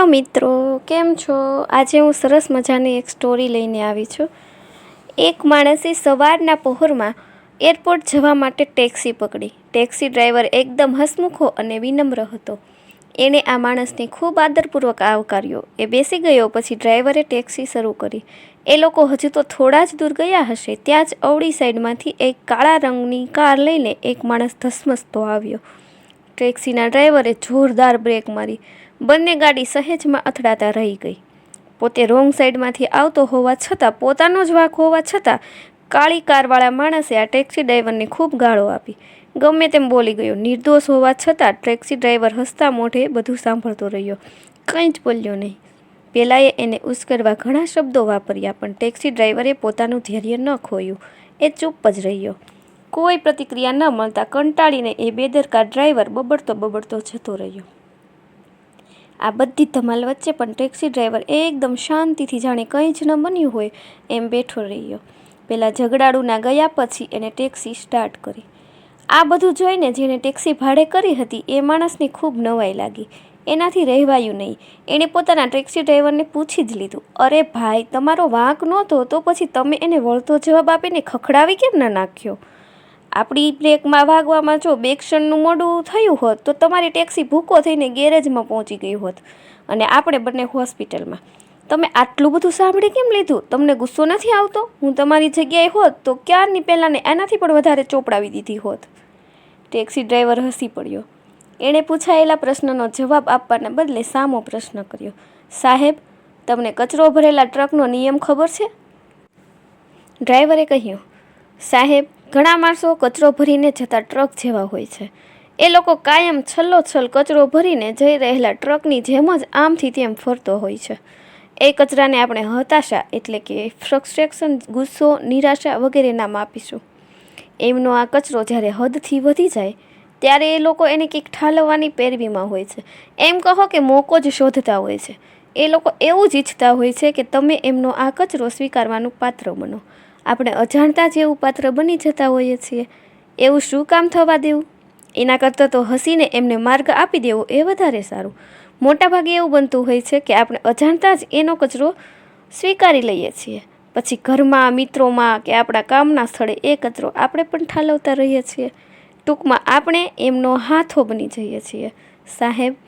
Hello મિત્રો, કેમ છો? આજે હું સરસ મજાની એક સ્ટોરી લઈને આવી છું। એક માણસે સવારના પહોરમાં એરપોર્ટ જવા માટે ટેક્સી પકડી। ટેક્સી ડ્રાઈવર એકદમ હસમુખો અને વિનમ્ર હતો। એણે આ માણસને ખૂબ આદરપૂર્વક આવકાર્યો। એ બેસી ગયો પછી ડ્રાઈવરે ટેક્સી શરૂ કરી। એ લોકો હજુ તો થોડા જ દૂર ગયા હશે ત્યાં જ અવળી સાઈડમાંથી એક કાળા રંગની કાર લઈને એક માણસ ધસમસતો આવ્યો। ટેક્સીના ડ્રાઈવરે જોરદાર બ્રેક મારી। બંને ગાડી સહેજમાં અથડાતા રહી ગઈ। પોતે રોંગ સાઈડમાંથી આવતો હોવા છતાં, પોતાનો જ વાંક હોવા છતાં કાળી કારવાળા માણસે આ ટેક્સી ડ્રાઈવરને ખૂબ ગાળો આપી। ગમે તેમ બોલી ગયો। નિર્દોષ હોવા છતાં ટેક્સી ડ્રાઈવર હસતા મોઢે બધું સાંભળતો રહ્યો, કંઈ જ બોલ્યો નહીં। પેલાએ એને ઉશ્કેરવા ઘણા શબ્દો વાપર્યા પણ ટેક્સી ડ્રાઈવરે પોતાનું ધૈર્ય ન ખોયું। એ ચૂપ જ રહ્યો। કોઈ પ્રતિક્રિયા ન મળતા કંટાળીને એ બેદરકાર ડ્રાઈવર બબડતો જતો રહ્યો। આ બધી ધમાલ વચ્ચે પણ ટેક્સી ડ્રાઈવર એકદમ શાંતિથી જાણે કંઈ જ ન બન્યું હોય એમ બેઠો રહ્યો। પેલા ઝઘડાળુના ગયા પછી એને ટેક્સી સ્ટાર્ટ કરી। આ બધું જોઈને જેણે ટેક્સી ભાડે કરી હતી એ માણસને ખૂબ નવાઈ લાગી। એનાથી રહેવાયું નહીં। એણે પોતાના ટેક્સી ડ્રાઈવરને પૂછી જ લીધું, અરે ભાઈ, તમારો વાંક નહોતો તો પછી તમે એને વળતો જવાબ આપીને ખખડાવી કેમ ન નાખ્યો? આપણી બ્રેકમાં વાગવામાં જો 2 ક્ષણનું મોડું થયું હોત તો તમારી ટેક્સી ભૂકો થઈને ગેરેજમાં પહોંચી ગઈ હોત અને આપણે બંને હોસ્પિટલમાં। તમે આટલું બધું સાંભળી કેમ લીધું? તમને ગુસ્સો નથી આવતો? હું તમારી જગ્યાએ હોત તો ક્યારની પહેલાંને એનાથી પણ વધારે ચોપડાવી દીધી હોત। ટેક્સી ડ્રાઈવર હસી પડ્યો। એણે પૂછાયેલા પ્રશ્નનો જવાબ આપવાના બદલે સામો પ્રશ્ન કર્યો, સાહેબ, તમને કચરો ભરેલા ટ્રકનો નિયમ ખબર છે? ડ્રાઈવરે કહ્યું, સાહેબ, ઘણા માણસો કચરો ભરીને જતા ટ્રક જેવા હોય છે। એ લોકો કાયમ છલ્લોછલ કચરો ભરીને જઈ રહેલા ટ્રકની જેમ જ આમથી તેમ ફરતો હોય છે। એ કચરાને આપણે હતાશા એટલે કે ફ્રસ્ટ્રેશન, ગુસ્સો, નિરાશા વગેરે નામ આપીશું। એમનો આ કચરો જ્યારે હદથી વધી જાય ત્યારે એ લોકો એને કંઈક ઠાલવવાની પેરવીમાં હોય છે। એમ કહો કે મોકો જ શોધતા હોય છે। એ લોકો એવું જ ઈચ્છતા હોય છે કે તમે એમનો આ કચરો સ્વીકારવાનું પાત્ર બનો। આપણે અજાણતા જ એવું પાત્ર બની જતા હોઈએ છીએ। એવું શું કામ થવા દેવું? એના કરતાં તો હસીને એમને માર્ગ આપી દેવો એ વધારે સારું। મોટાભાગે એવું બનતું હોય છે કે આપણે અજાણતા જ એનો કચરો સ્વીકારી લઈએ છીએ। પછી ઘરમાં, મિત્રોમાં કે આપણા કામના સ્થળે એ કચરો આપણે પણ ઠાલવતા રહીએ છીએ। ટૂંકમાં આપણે એમનો હાથો બની જઈએ છીએ। સાહેબ,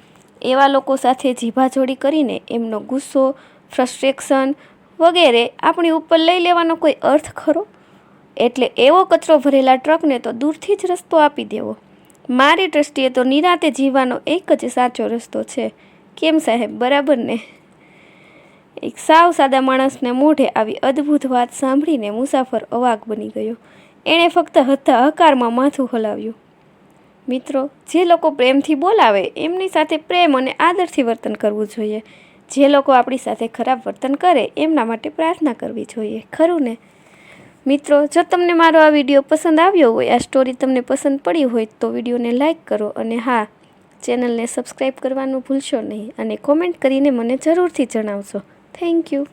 એવા લોકો સાથે જીભાજોડી કરીને એમનો ગુસ્સો, ફ્રસ્ટ્રેશન વગેરે આપણી ઉપર લઈ લેવાનો કોઈ અર્થ ખરો? એટલે એવો કચરો ભરેલા ટ્રકને તો દૂરથી જ રસ્તો આપી દેવો। મારી દૃષ્ટિએ તો નિરાંતે જીવવાનો એક જ સાચો રસ્તો છે। કેમ સાહેબ, બરાબર ને? એક સાવ સાદા માણસને મોઢે આવી અદ્ભુત વાત સાંભળીને મુસાફર અવાક બની ગયો। એણે ફક્ત હકારમાં માથું હલાવ્યું। મિત્રો, જે લોકો પ્રેમથી બોલાવે એમની સાથે પ્રેમ અને આદરથી વર્તન કરવું જોઈએ। જે લોકો આપણી સાથે ખરાબ વર્તન કરે એમના માટે પ્રાર્થના કરવી જોઈએ, ખરું ને? મિત્રો, જો તમને મારો આ વિડીયો પસંદ આવ્યો હોય, આ સ્ટોરી તમને પસંદ પડી હોય તો વિડીયોને લાઇક કરો અને હા, ચેનલને સબસ્ક્રાઈબ કરવાનું ભૂલશો નહીં અને કોમેન્ટ કરીને મને જરૂરથી જણાવશો। Thank you.